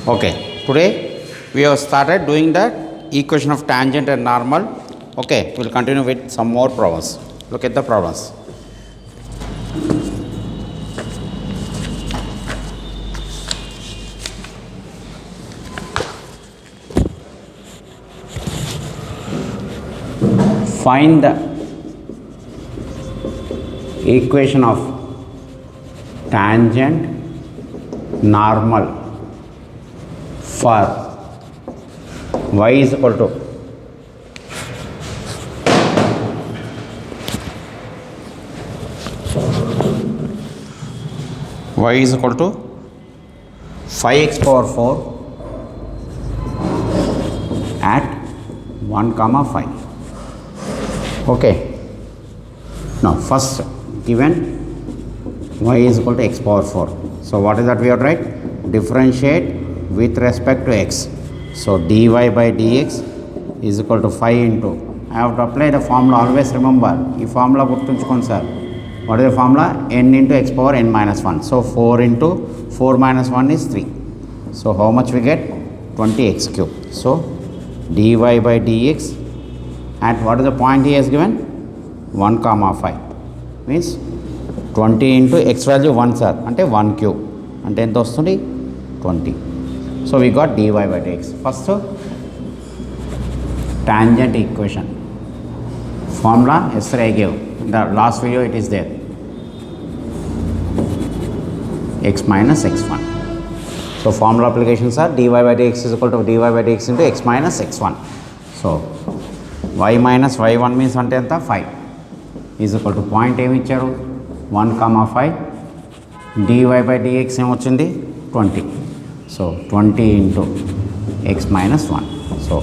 Okay, today we have started doing the equation of tangent and normal. Okay, we will continue with some more problems. Look at the problems. Find the equation of tangent normal for y is equal to y is equal to 5x power 4 at 1 comma 5. Okay, now first given y is equal to x power 4. So what is that we have to write? Differentiate with respect to x. So dy by dx is equal to 5 into, I have to apply the formula, always remember ఈ formula గుర్తుంచుకోండి sir. What is the formula? n into x power n minus 1. So 4 into 4 minus 1 is 3. So how much we get? 20x cube. So dy by dx at what is the point he has given? 1 comma 5 means 20 into x value 1 sir అంటే 1 cube అంటే ఎంత వస్తుంది 20. So we got dy by dx. First tangent equation formula yesterday I gave, the last video it is there, x minus x1. So formula applications are dy by dx is equal to dy by dx into x minus x1. So y minus y1 means అంటే ఎంత 5 is equal to point ఏమి ఇచ్చారు 1 comma 5 dy by dx ఏమొచ్చింది 20. So 20 into x minus 1. So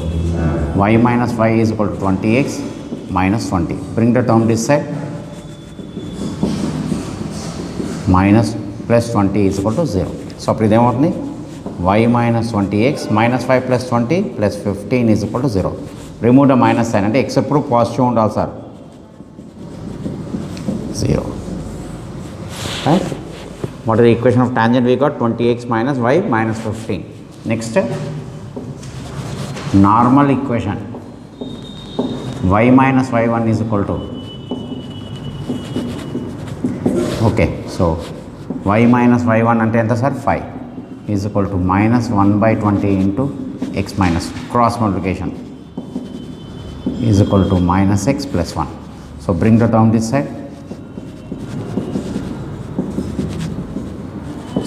y minus y is equal to 20x minus 20. Bring the term this side. Minus plus 20 is equal to 0. So అప్పుడు ఇదేమవుతుంది y minus 20x minus 5 plus 20 plus 15 is equal to 0. Remove the minus sign అంటే x ఎప్పుడు positive ఉండాలి sir 0. Right? What is the equation of tangent? We got 20x minus y minus 15. Next, normal equation y minus y1 is equal to, okay, so y minus y1 అంటే ఎంత sir 5 is equal to minus 1 by 20 into x minus cross multiplication is equal to minus x plus 1. So bring the term this side.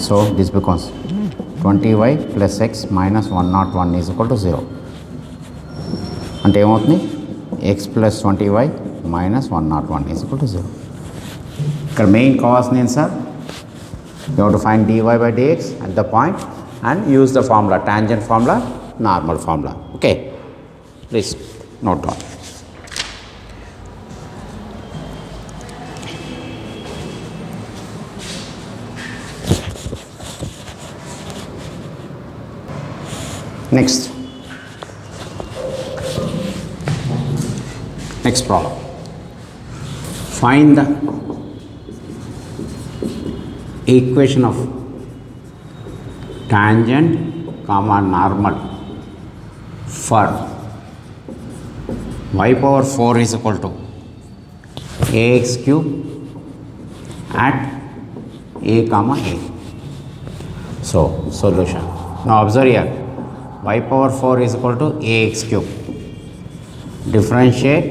So this becomes 20y plus x minus 101 is equal to 0. అంటే ఏమవుతుంది x plus 20y minus 101 is equal to 0. ఇక్కడ main కావాల్సింది ఏంటి sir? You have to find dy by dx at the point and use the formula, tangent formula, normal formula. Okay, please note down. Next problem. Find the equation of tangent comma normal for y power 4 is equal to ax cube at a comma a. So solution. Now observe here, y power 4 is equal to ax cube. Differentiate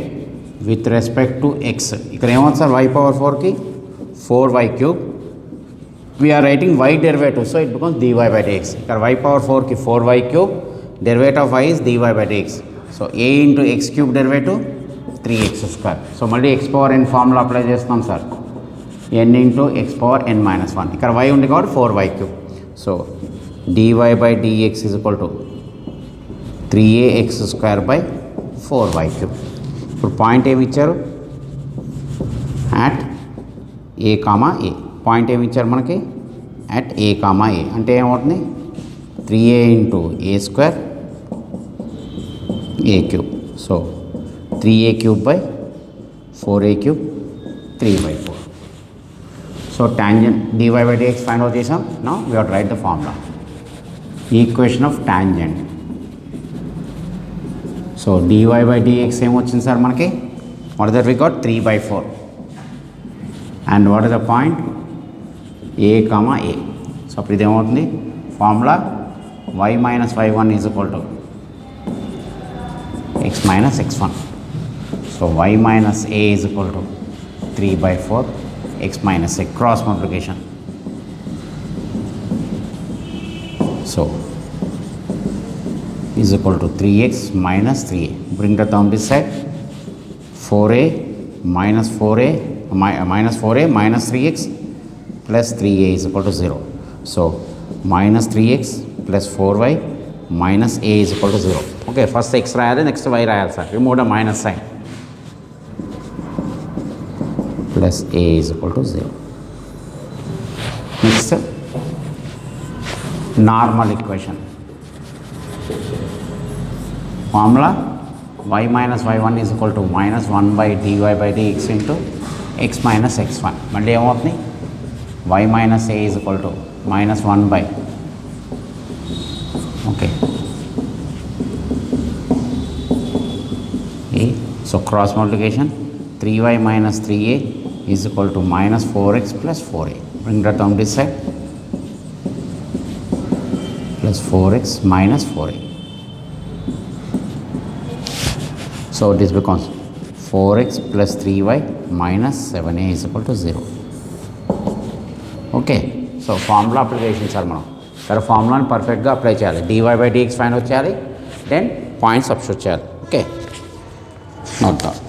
with respect to x. ఇక్కడ ఏమవుతుంది sir y power 4 కి 4y cube. We are writing y derivative, so it becomes dy by dx. ఇక్కడ y power 4 కి 4y cube, derivative of y is dy by dx. So a into x cube derivative 3x square. So మళ్ళీ x power n formula apply చేస్తాం sir, n into x power n minus 1. ఇక్కడ y ఉంది కాబట్టి 4y cube. So dy by dx is equal to 3ax square by 4y cube. ఇప్పుడు point ఏమి ఇచ్చారు at a comma A. Point ఏమి ఇచ్చారు మనకి అట్ ఏ కామా ఏ అంటే ఏమవుతుంది 3a into A square A cube. So 3a cube by 4a cube 3/4. So tangent dy by dx find out చేసాం. Now we have to write the formula. Equation of tangent. So dy by dx ఏమొచ్చింది sir మనకి? What is that we got 3/4. And what is the point a, a. So అప్పుడు ఇదేమవుతుంది formula y minus y1 is equal to x minus x1. So y minus a is equal to 3/4 x minus a, cross multiplication. So is equal to 3x minus 3a. Bring the term this side. 4a minus 4a minus 3x plus 3a is equal to 0. So minus 3x plus 4y minus a is equal to 0. Okay, first x రాయాలి, next y రాయాలి sir. Remove the minus sign. Plus a is equal to 0. Next, normal equation. Formula y minus y1 is equal to minus 1 by dy by dx into x minus x1. మళ్ళీ ఏమవుతుంది? y minus a is equal to minus 1 by, okay, a. So cross multiplication, 3y minus 3a is equal to minus 4x plus 4a. Bring the term this side. Plus 4x minus 4a. So this becomes 4x plus 3y minus 7a is equal to 0. Okay, so formula application sir మనం సరే ఫార్ములాని పర్ఫెక్ట్గా apply చేయాలి. dy by dx find out చేయాలి, then points substitute చేయాలి. Okay, note down.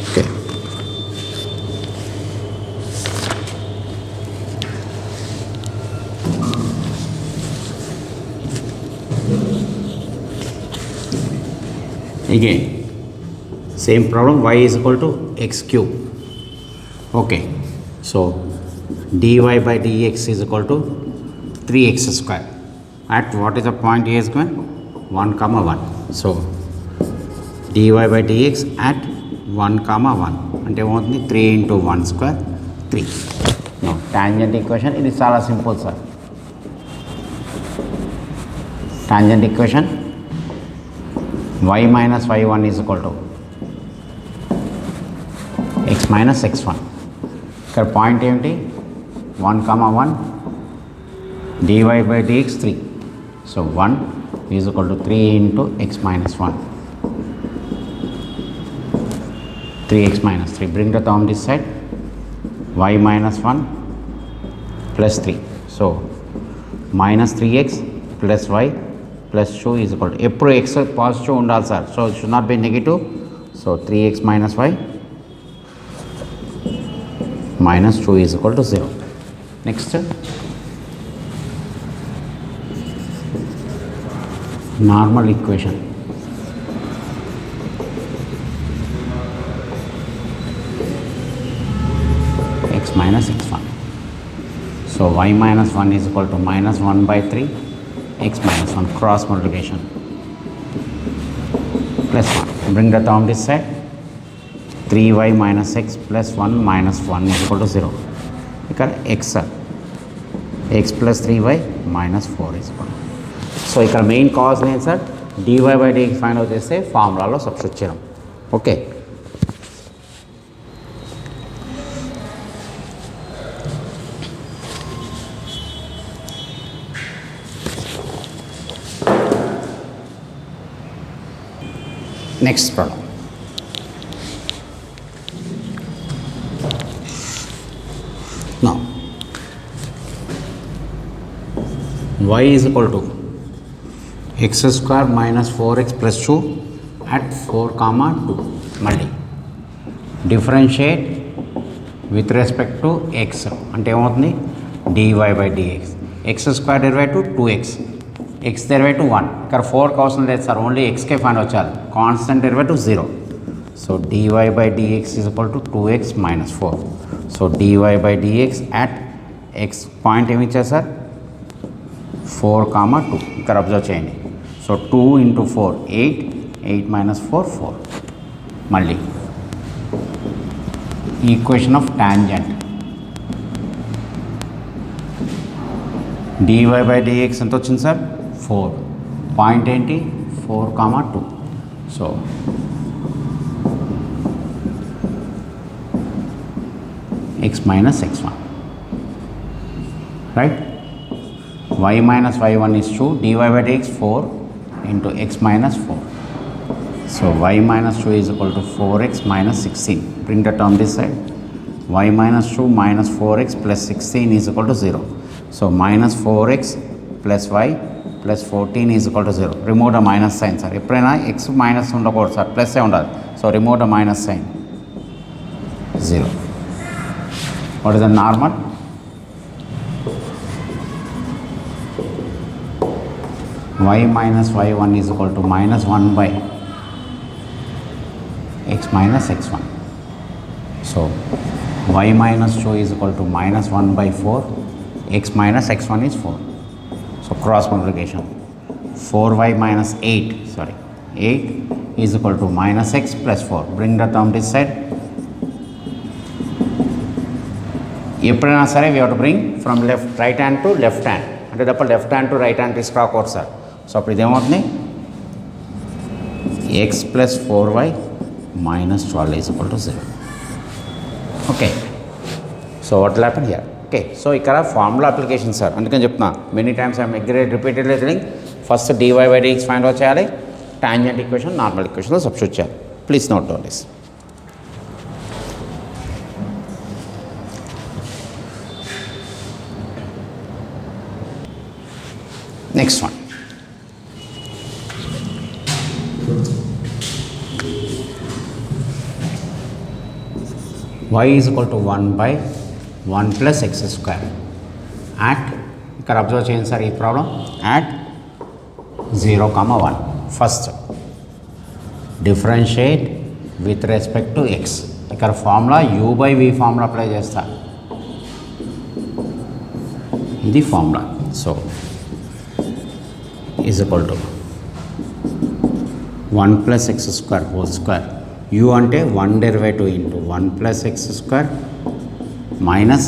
Okay, again same problem, y is equal to x cube. Okay, so dy by dx is equal to 3x square at what is the point a is given 1 comma 1. So dy by dx at 1 comma 1 అంటే ఏమవుతుంది 3 into 1 square 3. Now tangent equation, ఇది చాలా simple sir. Tangent equation y minus y1 is equal to x minus x1. ఇక్కడ point ఏమిటి 1 comma 1 dy by dx 3. So 1 is equal to 3 into x minus 1. 3x minus 3. Bring the term this side. Y minus 1 plus 3. So minus 3x plus y plus 2 is equal to, ఎప్పుడు X positive ఉండాలి sir. So it should not be negative. So 3x minus y minus 2 is equal to 0. Next, normal equation. X minus x1. So y minus 1 is equal to minus 1 by 3 x minus 1, cross multiplication, plus 1. Bring the term this side. 3y minus x plus 1 minus 1 is equal to 0. ఇక్కడ x plus 3y minus 4 is equal to. So ఇక్కడ main cause లేదు sir, dy by dx find out చేస్తే ఫార్ములాలో substitute చేయడం. Okay, next problem. Now y is equal to x square minus 4x plus 2 at 4 comma 2. మళ్ళీ differentiate with respect to x అంటే ఏమవుతుంది dy by dx. X square derivative 2x, x derivative 1. ఇక్కడ 4 అవసరం లేదు sir, only ఎక్స్కే find వచ్చాలి. Constant derivative 0. So dy by dx is equal to 2x minus 4. So dy by dx at x point ఏమి ఇచ్చారు sir 4 comma 2. ఇక్కడ observe చేయండి. So 2 into 4 8 8 minus 4 4. మళ్ళీ equation of tangent dy by dx ఎంత వచ్చింది sir 4. Point ఏంటి 4, 2. So x minus x1, right? y minus y1 is 2, dy by dx 4 into x minus 4. So y minus 2 is equal to 4x minus 16. Bring the term this side. Y minus 2 minus 4x plus 16 is equal to 0. So minus 4x plus y plus 14 is equal to 0. Remove the minus sign, sir. ఎప్పుడైనా x minus ఉండకూడదు sir, plus ఉండాలి. So remove the minus sign. 0. What is the normal? Y minus y1 is equal to minus 1 by x minus x1. So y minus 2 is equal to minus 1 by 4, x minus x1 is 4. So cross multiplication, 4y minus 8 is equal to minus x plus 4. Bring the term this side. ఎప్పుడైనా సరే we have to bring from right hand to left hand, అంటే తప్ప left hand to right hand తీసుకురాకూడదు sir. So అప్పుడు ఇదేమవుతుంది x plus 4y minus 12 is equal to 0. Okay, so what will happen here? Okay, so ఇక్కడ formula application sir, అందుకని చెప్తున్నా many times I'm repeatedly telling. First dy by dx find out చేయాలి, tangent equation normal ఈక్వేషన్లో substitute చేయాలి. Please note down this. Next one, y is equal to 1 by 1 plus x square at, ఇక్కడ observe చేయండి sir ఈ problem, at 0, 1. First differentiate with respect to x. ఇక్కడ formula u by v formula apply చేస్తా, ఇది formula. So is equal to 1 plus x square whole square. u అంటే 1 derivative into 1 plus x square minus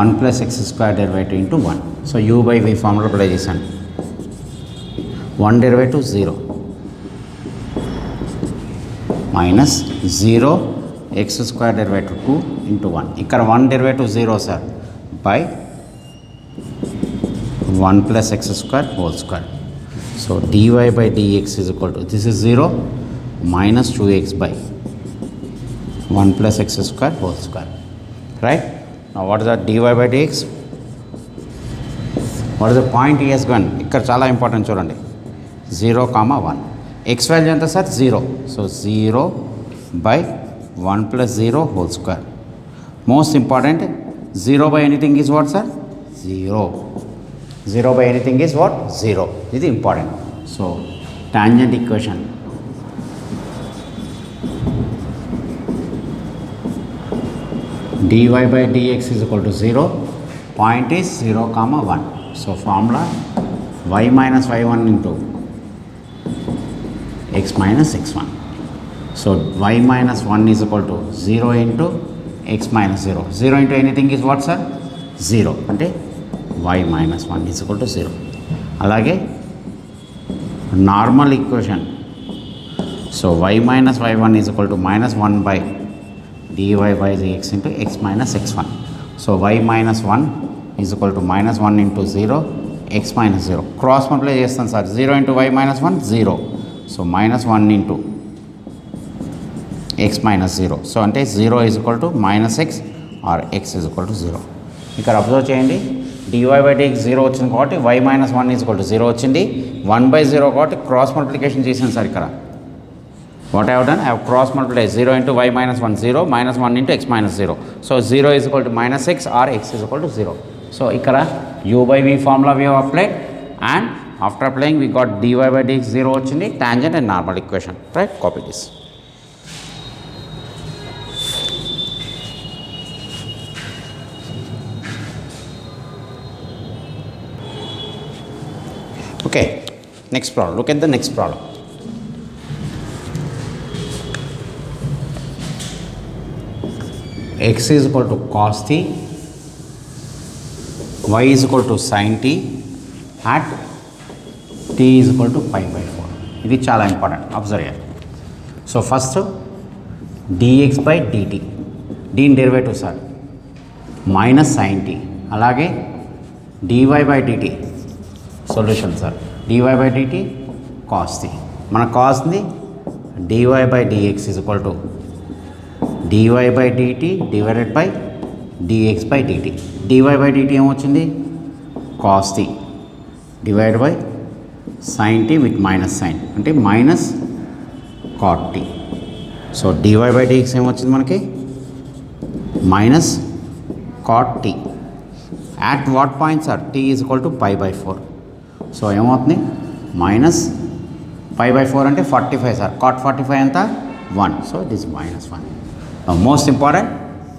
1 plus x square derivative into 1. So u by v formula apply చేశాను. 1 derivative 0 minus 0 x square derivative 2 into 1. ఇక్కడ 1 derivative 0 sir, by 1 plus x square whole square. So dy by dx is equal to, this is 0 minus 2x by 1 plus x square whole square, right? Now what is that dy by dx? What is the point he has given? ఇక్కడ చాలా important చూడండి, 0, 1. x value ఎంత sir 0. So 0 by 1 plus 0 whole square. Most important, 0 by anything is what sir? 0. 0 by anything is what? 0. This is important. So tangent equation, dy by dx is equal to 0. Point is 0, 1. So formula y minus y1 into x minus x1. So y minus 1 is equal to 0 into x minus 0. 0 into anything is what sir? 0. అంటే y minus 1 is equal to 0. అలాగే normal equation, so y minus y1 is equal to minus 1 by dy by dx into x minus x1. So y minus 1 is equal to minus 1 into 0 x minus 0. Cross multiply చేస్తాను sir, 0 into y minus 1 0. So minus 1 into x minus 0. So అంటే 0 is equal to minus x or x is equal to 0. ఇక్కడ observe చేయండి, dy by dx 0 వచ్చింది కాబట్టి y minus 1 is equal to 0 వచ్చింది. 1 by 0 కాబట్టి cross multiplication చేసాను sir. ఇక్కడ what I have done, I have cross multiply 0 into y minus 1 0 minus 1 into x minus 0. So 0 is equal to minus x or x is equal to 0. So ఇక్కడ u by v formula we have applied, and after applying we got dy by dx 0 వచ్చింది, tangent and normal equation, right? Copy this. Okay, next problem. Look at the next problem. x is equal to cos t, y is equal to sin t at t is equal to pi by 4. ఇది చాలా important, observe చేయాలి. So first dx by dt, దీని derivative sir minus sin t, అలాగే dy by dt solution sir dy by dt cos t. మన కాస్ని dy by dx is equal to dy by dt divided by dx by dt. dy by dt ఏమొచ్చింది cos t divide by sin t with minus sine అంటే minus cot t. So dy by dx ఏమొచ్చింది మనకి minus cot t at what points are t is equal to pi by 4. So ఏమవుతుంది minus pi by 4 అంటే 45 sir, cot 45 ఎంత 1. So this minus 1. Most important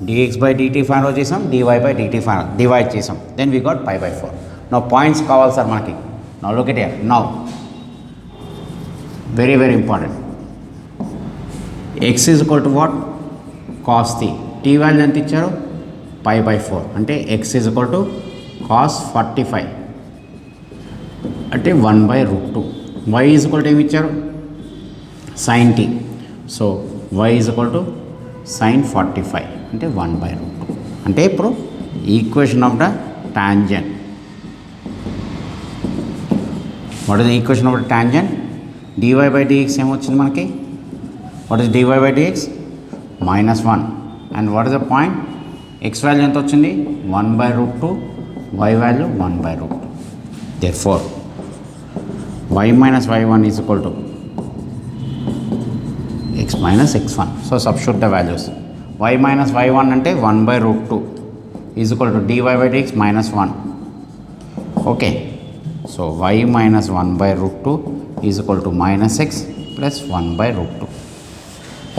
dx by dt find out చేసాం, dy by dt divide చేసాం, then we got pi by 4. Now points కావాలి sir మనకి. Now look at here, now very very important. x is equal to what cos t, t value ఎంత ఇచ్చారు pi by 4 అంటే x is equal to cos 45 అంటే 1/√2. y is equal to ఏమి ఇచ్చారు sin t, so y is equal to sin 45 అంటే 1/√2. అంటే ఇప్పుడు equation of the tangent, what is the equation of the tangent dy by dx ఏమొచ్చింది మనకి, what is dy by dx -1 and what is the point x value ఎంత వచ్చింది 1/√2, y value 1/√2. therefore y minus y1 is equal to x minus x1. so substitute the values. y minus y1 అంటే 1/√2 is equal to dy by dx -1. okay, so y minus 1/√2 is equal to minus x plus 1/√2.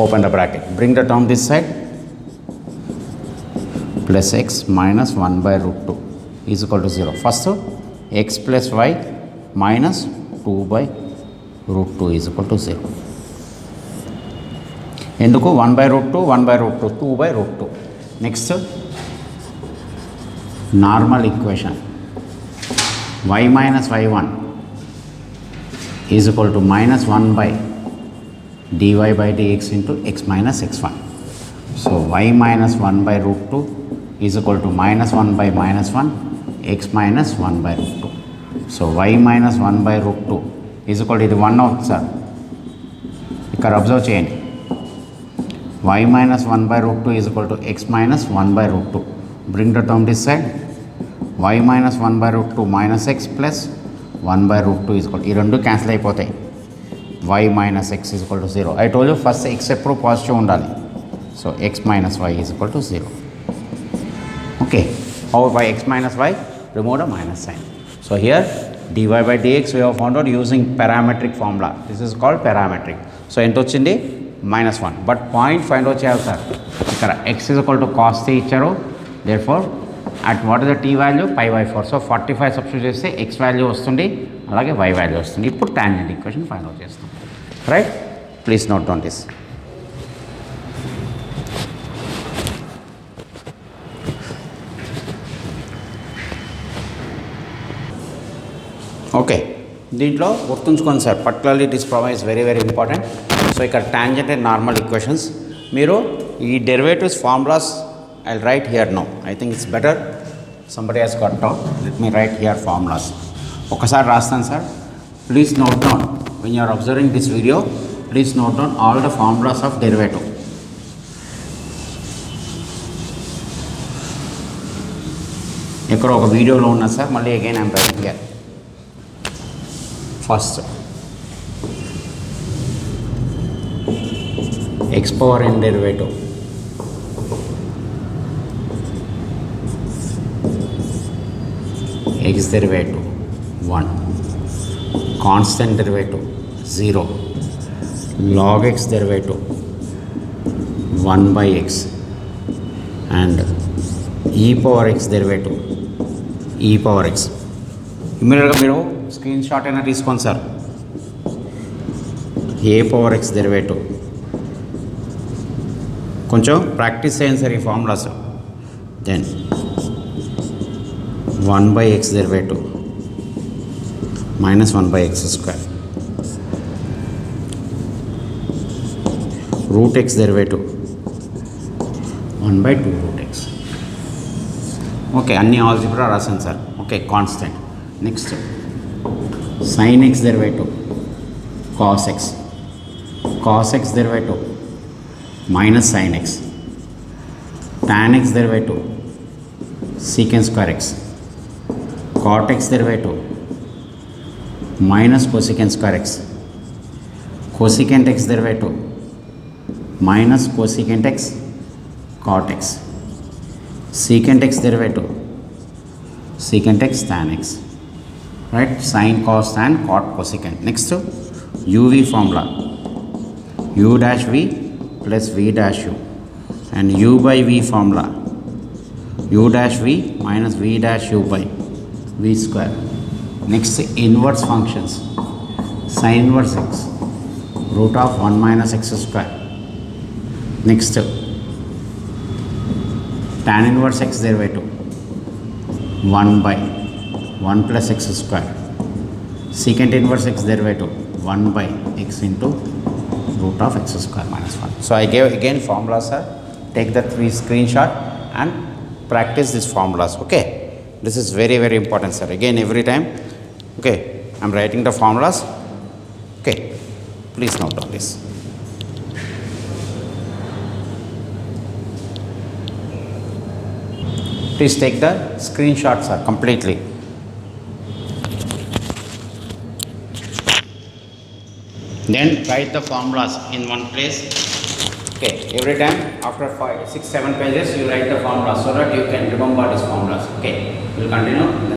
open the bracket, bring the term this side, plus x minus 1/√2 is equal to 0. first x plus y minus 2/√2 is equal to 0. ఎందుకు 1/√2 1/√2 2/√2. Next normal equation y minus y1 is equal to -1 by dy by dx into x minus x1. so y minus 1/√2 is equal to -1 by -1 x minus 1/√2. so y minus 1/√2 is equal to ఇది 1 అవుతుంది sir, ఇక్కడ observe చేయండి. y minus 1/√2 is equal to x minus 1/√2. bring the term this side, y minus 1/√2 minus x plus 1/√2 is equal to, ఈ రెండు cancel అయిపోతాయి, y minus x is equal to 0. I told you first x ఎప్పుడు positive ఉండాలి, so x minus y is equal to 0. okay, how by x minus y, remove the minus sign. so here dy by dx we have found out using parametric formula. this is called parametric. so ఎంత వచ్చింది -1. But point find out చేయాలి sir. ఇక్కడ x is equal to cos t ఇచ్చారు, therefore at what is the t value pi by 4. So 45 substitute చేస్తే x value వస్తుంది, అలాగే y value వస్తుంది. ఇప్పుడు టాంజెంట్ ఈక్వేషన్ ఫైండ్ అవుట్ చేస్తాం. Right, please note down this. Okay, దీంట్లో గుర్తుంచుకోండి sir, particularly this problem is very very important. So ఇక్కడ tangent and normal equations, మీరు ఈ derivatives formulas I write here now. I think it's better somebody he's got down, let me write here formulas. ఒకసారి రాస్తాను sir, please note down when you're observing this video, please note down all the formulas of derivative. ఇక్కడ ఒక వీడియోలో ఉన్నా sir, మళ్ళీ again I'm writing here. First x power n derivative x derivative 1, constant derivative 0, log x derivative 1 by x and e power x derivative e power x. ఇమ్మీడియట్గా మీరు screen shot అయినా తీసుకోండి sir. A power x derivative కొంచెం practice చేయండి sir ఈ formulas. Then 1/x derivative minus 1/x square, root x derivative 1/2 root x. Okay, అన్ని algebra రాసాను sir. Okay, constant. Next sin x derivative cos x, cos x derivative minus sin x, tan x derivative secant square x, cot x derivative minus cosecant square x, cosecant x derivative minus cosecant x cot x, secant x derivative secant x tan x, right? Sin, cos, tan, cot, cosecant. Next uv formula, u dash v plus v dash u, and u by v formula, u dash v minus v dash u by v square. Next inverse functions, sin inverse x root of 1 minus x square. Next tan inverse x derivative 1/1 plus x square, secant inverse x derivative 1/x into root of x square minus 1. So I gave again formulas, sir. Take that screenshot and practice these formulas. Okay, this is very very important, sir. Again, every time. Okay, I'm writing the formulas. Okay, please note on this. Please take the screenshots, sir, completely. Then write the formulas in one place. Okay, every time after 5, 6, 7 pages you write the formulas so that you can remember these formulas. Okay, we'll continue.